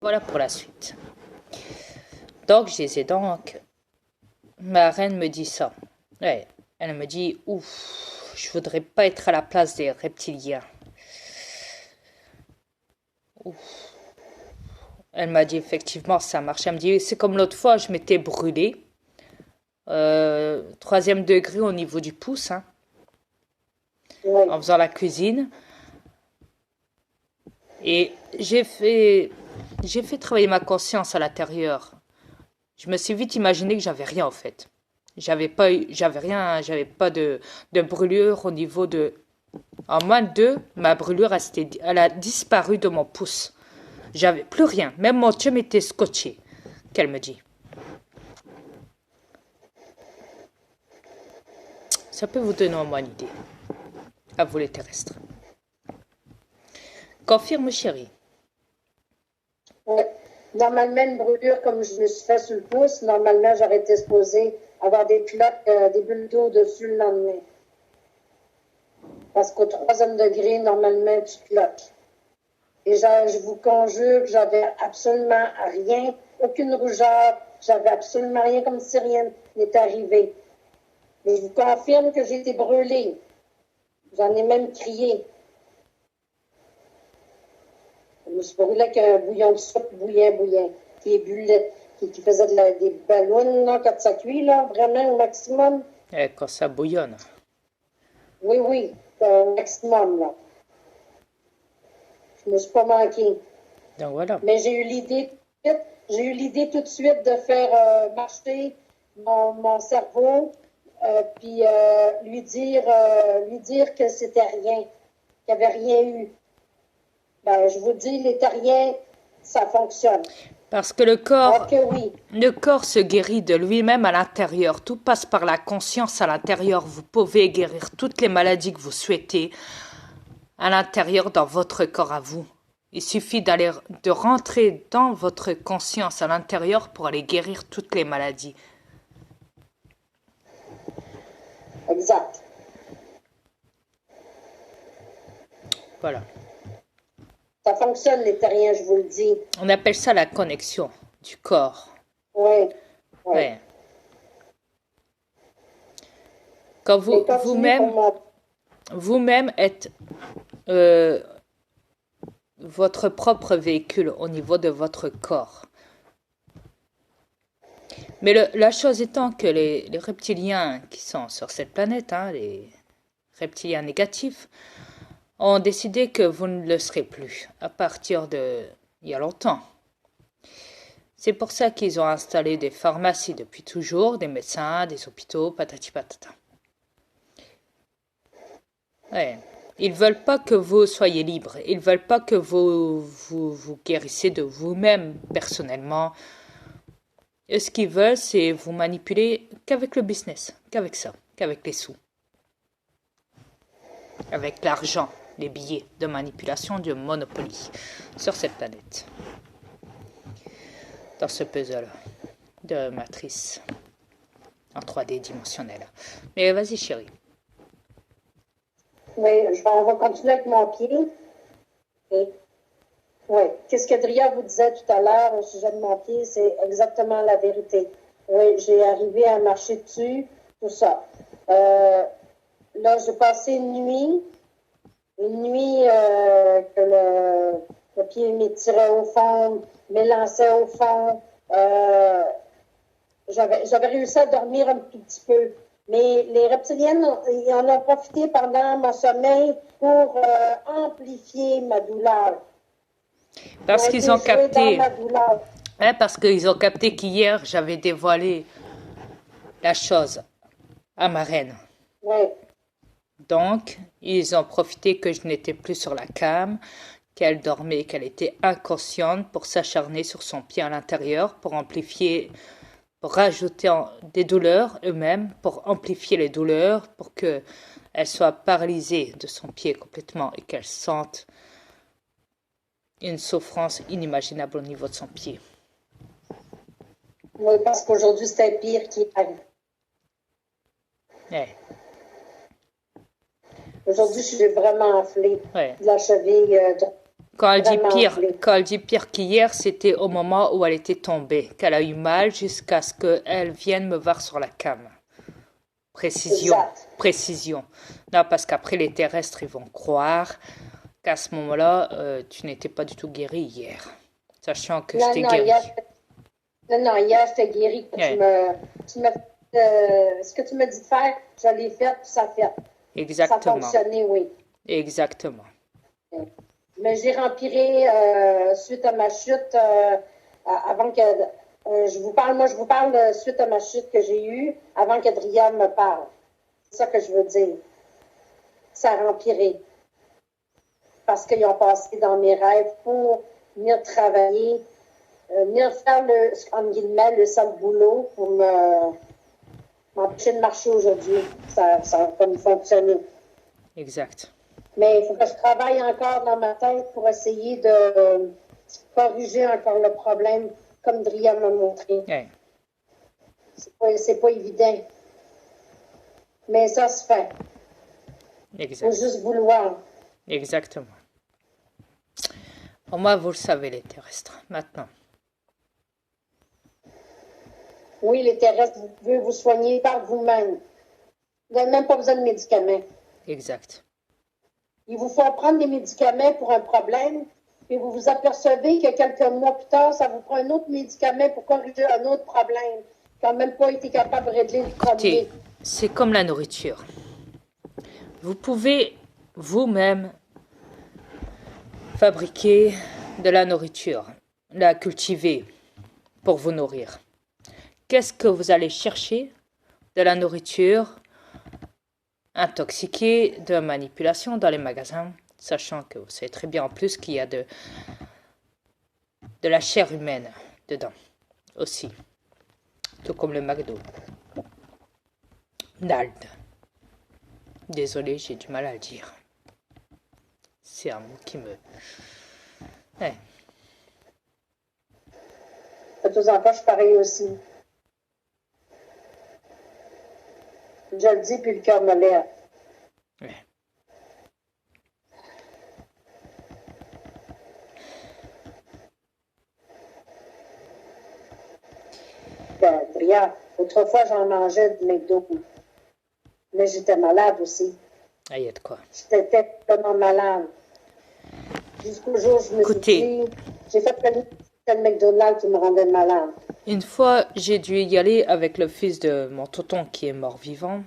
Voilà pour la suite. Donc, je disais donc, ma reine me dit ça. Ouais, elle me dit, ouf, je voudrais pas être à la place des reptiliens. Ouf. Elle m'a dit effectivement ça marche. Elle me dit, c'est comme l'autre fois, je m'étais brûlée. 3e degré au niveau du pouce, hein, Oui, en faisant la cuisine. Et j'ai fait travailler ma conscience à l'intérieur. Je me suis vite imaginé que j'avais rien en fait. J'avais rien, j'avais pas de brûlure au niveau de. En moins de deux, ma brûlure, elle a disparu de mon pouce. J'avais plus rien. Même mon chum était scotché, qu'elle me dit. Ça peut vous donner au moins une idée. À vous les terrestres. Confirme, chérie. oui. Normalement, une brûlure comme je me suis fait sur le pouce, normalement, j'aurais été supposée avoir des cloques, des bulles d'eau dessus le lendemain. Parce qu'au 3e degré, normalement, tu cloques. Et je vous conjure que j'avais absolument rien, aucune rougeur, j'avais absolument rien comme si rien n'était arrivé. Mais je vous confirme que j'ai été brûlée. J'en ai même crié. Je me suis brûlée avec un bouillon de soupe bouillant, qui ébulait, qui faisait des ballons là, quand ça cuit, là, vraiment au maximum. Quand ça bouillonne. Oui, oui, au maximum, là. Je me suis pas manqué. Donc voilà. Mais j'ai eu l'idée tout de suite de faire marcher mon cerveau, puis lui dire que c'était rien, qu'il n'y avait rien eu. Ben, je vous dis, les terriens, ça fonctionne. Parce que Ah que oui, le corps se guérit de lui-même à l'intérieur. Tout passe par la conscience à l'intérieur. Vous pouvez guérir toutes les maladies que vous souhaitez à l'intérieur dans votre corps à vous. Il suffit de rentrer dans votre conscience à l'intérieur pour aller guérir toutes les maladies. exact. Voilà. Ça fonctionne, les terriens, je vous le dis. On appelle ça la connexion du corps. Oui, oui. Ouais. Quand Mais continuez pour moi. vous-même êtes euh, votre propre véhicule au niveau de votre corps. Mais la chose étant que les reptiliens qui sont sur cette planète, hein, les reptiliens négatifs, ont décidé que vous ne le serez plus à partir de il y a longtemps. C'est pour ça qu'ils ont installé des pharmacies depuis toujours, des médecins, des hôpitaux, patati patata. Ouais. Ils veulent pas que vous soyez libre. Ils veulent pas que vous guérissez de vous-même personnellement. Et ce qu'ils veulent, c'est vous manipuler qu'avec le business, qu'avec ça, qu'avec les sous, avec l'argent, les billets de manipulation, de Monopoly sur cette planète, dans ce puzzle de matrice en 3D dimensionnel. Mais vas-y, chérie. Oui, on va continuer avec mon pied. Et, oui, qu'est-ce que Dria vous disait tout à l'heure au sujet de mon pied, c'est exactement la vérité. Oui, j'ai arrivé à marcher dessus, tout ça. Là, j'ai passé une nuit que le pied m'étirait au fond, m'élançait au fond. J'avais réussi à dormir un tout petit peu. Mais les reptiliennes, ils en ont profité pendant mon sommeil pour amplifier ma douleur. Ils Parce ont qu'ils été ont joués dans capté, ma douleur. hein, parce qu'ils ont capté qu'hier, j'avais dévoilé la chose à ma reine. Oui, Donc, ils ont profité que je n'étais plus sur la cam, qu'elle dormait, qu'elle était inconsciente pour s'acharner sur son pied à l'intérieur, pour amplifier, pour rajouter des douleurs eux-mêmes, pour amplifier les douleurs, pour qu'elle soit paralysée de son pied complètement et qu'elle sente une souffrance inimaginable au niveau de son pied. oui, parce qu'aujourd'hui, c'était pire qui arrive. Ouais, Aujourd'hui, je suis vraiment enflée ouais. de la cheville droite. vraiment gelé. Quand elle dit pire qu'hier, c'était au moment où elle était tombée, qu'elle a eu mal jusqu'à ce qu'elle vienne me voir sur la cam. Précision, Exact. précision. Non, parce qu'après les terrestres, ils vont croire qu'à ce moment-là, tu n'étais pas du tout guéri hier, sachant que je Non, t'ai non, guéri. hier, j'étais guérie. Ouais, Ce que tu m'as dit de faire, je l'ai fait, puis ça a fait. Ça a exactement, fonctionné, oui. exactement. Mais j'ai empiré suite à ma chute, avant que je vous parle suite à ma chute que j'ai eue, avant qu'Adrien me parle. C'est ça que je veux dire. Ça a empiré. Parce qu'ils ont passé dans mes rêves pour venir travailler, venir faire en guillemets, le sale boulot pour m'empêcher de marcher aujourd'hui. Ça a comme fonctionné. Exact. Mais il faut que je travaille encore dans ma tête pour essayer de corriger encore le problème, comme Dria m'a montré. Ouais, C'est pas évident. Mais ça se fait. Il faut exact. juste vouloir. Exactement. Au moins, vous le savez, les terrestres. Maintenant. Oui, les terrestres, vous pouvez vous soigner par vous-même. Vous n'avez même pas besoin de médicaments. Exact. Il vous faut prendre des médicaments pour un problème, et vous vous apercevez que quelques mois plus tard, ça vous prend un autre médicament pour corriger un autre problème, qui n'a même pas été capable de régler le premier. Écoutez, c'est comme la nourriture. Vous pouvez vous-même fabriquer de la nourriture, la cultiver pour vous nourrir. Qu'est-ce que vous allez chercher? De la nourriture intoxiquée, de manipulation dans les magasins, sachant que vous savez très bien en plus qu'il y a de la chair humaine dedans aussi, tout comme le McDo. Nald. Désolé, j'ai du mal à le dire. C'est un mot qui me... Ouais. De temps en temps, je suis pareil aussi. Je le dis, puis le cœur me lève. Ouais. Adrien, autrefois, j'en mangeais de McDo. Mais j'étais malade aussi. Ah, il y a de quoi. J'étais tellement malade. Jusqu'au jour où je me suis dit, j'ai fait le McDonald's qui me rendait malade. Une fois, j'ai dû y aller avec le fils de mon tonton qui est mort-vivant,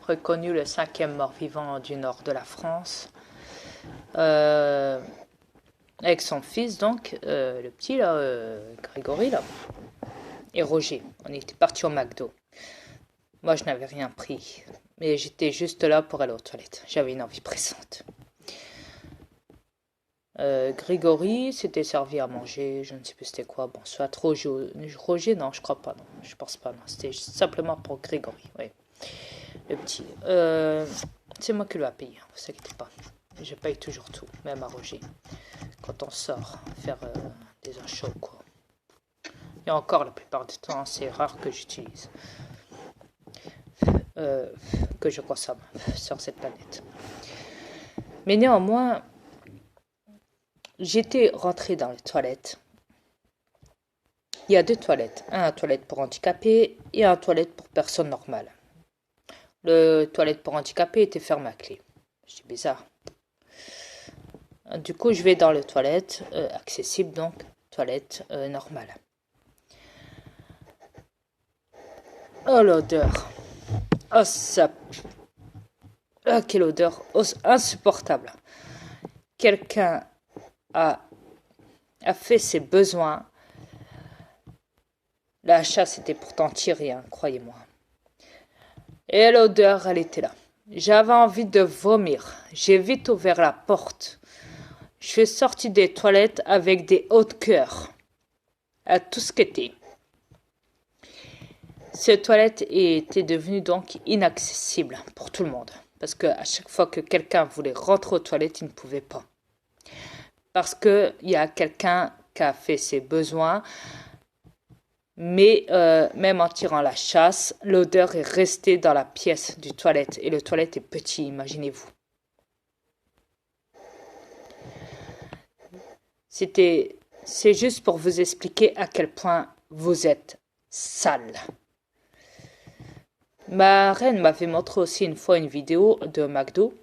reconnu le 5e mort-vivant du nord de la France, avec son fils donc, le petit là, Grégory là, et Roger. On était partis au McDo. Moi, je n'avais rien pris, mais j'étais juste là pour aller aux toilettes. J'avais une envie pressante. Grégory s'était servi à manger, je ne sais plus c'était quoi, bon, soit Roger, non, je crois pas, non, je pense pas, non, c'était simplement pour Grégory, oui, le petit. C'est moi qui lui ai payé, ne vous inquiétez pas, je paye toujours tout, même à Roger, quand on sort faire des achats ou quoi. Et encore, la plupart du temps, c'est rare que j'utilise, que je consomme sur cette planète. Mais néanmoins, j'étais rentrée dans les toilettes. Il y a 2 toilettes. Un toilette pour handicapés et un toilette pour personnes normales. Le toilette pour handicapés était fermé à clé. C'est bizarre. Du coup, je vais dans le toilette accessible, donc toilette normale. Oh, l'odeur. Oh, ça... Oh, quelle odeur. Oh, insupportable. Quelqu'un a fait ses besoins. La chasse était pourtant tirée, hein, croyez-moi. Et l'odeur, elle était là. J'avais envie de vomir. J'ai vite ouvert la porte. Je suis sortie des toilettes avec des hauts de cœur. À tout ce qu'était. Cette toilette était devenue donc inaccessible pour tout le monde. Parce qu'à chaque fois que quelqu'un voulait rentrer aux toilettes, il ne pouvait pas. Parce qu'il y a quelqu'un qui a fait ses besoins, mais même en tirant la chasse, l'odeur est restée dans la pièce du toilette. Et le toilette est petit, imaginez-vous. C'est juste pour vous expliquer à quel point vous êtes sale. Ma reine m'avait montré aussi une fois une vidéo de McDo.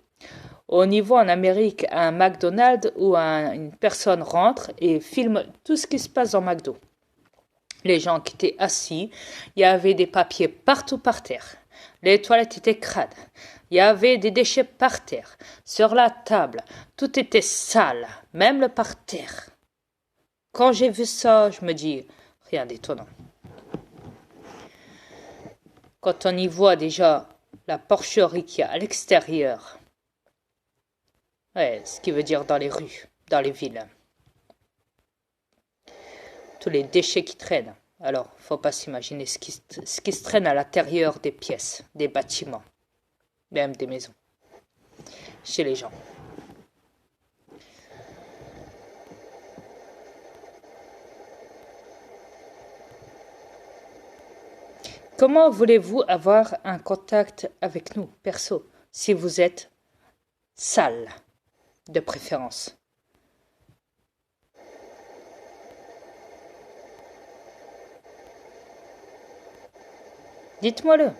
Au niveau en Amérique, un McDonald's où une personne rentre et filme tout ce qui se passe dans McDo. Les gens qui étaient assis, il y avait des papiers partout par terre. Les toilettes étaient crades. Il y avait des déchets par terre. Sur la table, tout était sale, même le parterre. Quand j'ai vu ça, je me dis, rien d'étonnant. Quand on y voit déjà la porcherie qu'il y a à l'extérieur, ouais, ce qui veut dire dans les rues, dans les villes, tous les déchets qui traînent. Alors, faut pas s'imaginer ce qui se traîne à l'intérieur des pièces, des bâtiments, même des maisons, chez les gens. Comment voulez-vous avoir un contact avec nous, perso, si vous êtes sale, de préférence? Dites-moi-le.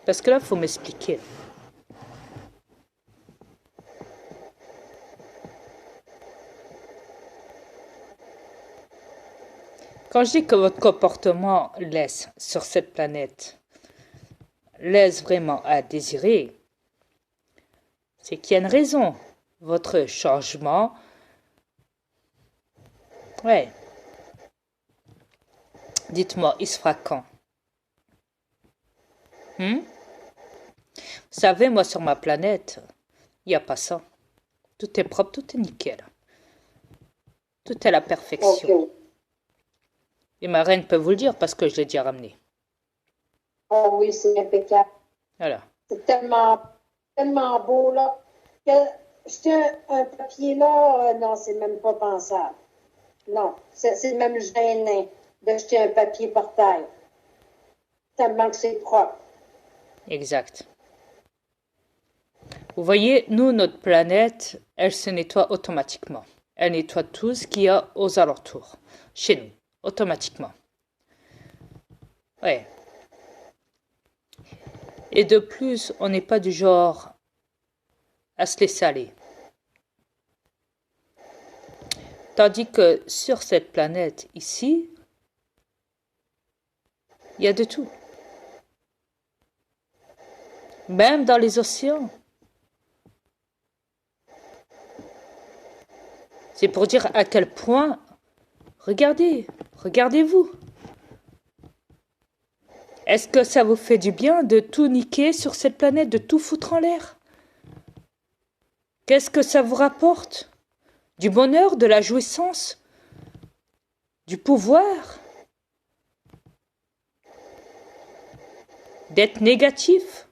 Parce que là, il faut m'expliquer. Quand je dis que votre comportement laisse sur cette planète, laisse vraiment à désirer, c'est qu'il y a une raison. Votre changement, ouais. Dites-moi, il se fera quand? Vous savez, moi, sur ma planète, il n'y a pas ça. Tout est propre, tout est nickel. Tout est à la perfection. OK. Et ma reine peut vous le dire parce que je l'ai déjà ramené. Oh oui, c'est impeccable. Voilà. C'est tellement, tellement beau, là. Que jeter un papier là, non, c'est même pas pensable. Non, c'est même gênant de jeter un papier par terre. Tellement que c'est propre. Exact. Vous voyez, nous, notre planète, elle se nettoie automatiquement. Elle nettoie tout ce qu'il y a aux alentours. Chez nous, automatiquement. Ouais. Et de plus, on n'est pas du genre à se laisser aller. Tandis que sur cette planète, ici, il y a de tout. Même dans les océans. C'est pour dire à quel point, regardez-vous. Est-ce que ça vous fait du bien de tout niquer sur cette planète, de tout foutre en l'air? Qu'est-ce que ça vous rapporte? Du bonheur, de la jouissance, du pouvoir? D'être négatif?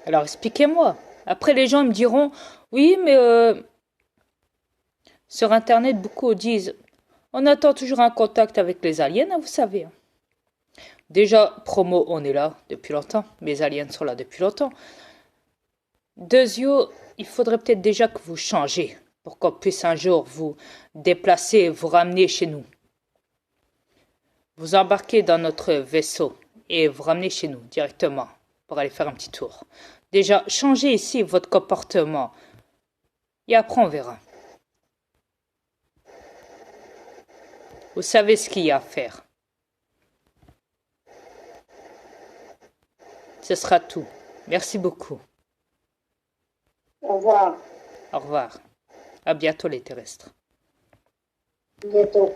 Alors expliquez-moi. Après les gens me diront, oui, mais sur Internet, beaucoup disent, on attend toujours un contact avec les aliens, hein, vous savez. Déjà, promo, on est là depuis longtemps. Mes aliens sont là depuis longtemps. Deuxièmement, il faudrait peut-être déjà que vous changez pour qu'on puisse un jour vous déplacer, vous ramener chez nous. Vous embarquez dans notre vaisseau et vous ramenez chez nous directement pour aller faire un petit tour. Déjà, changez ici votre comportement et après on verra. Vous savez ce qu'il y a à faire. Ce sera tout. Merci beaucoup. Au revoir. Au revoir. À bientôt les terrestres. Bientôt.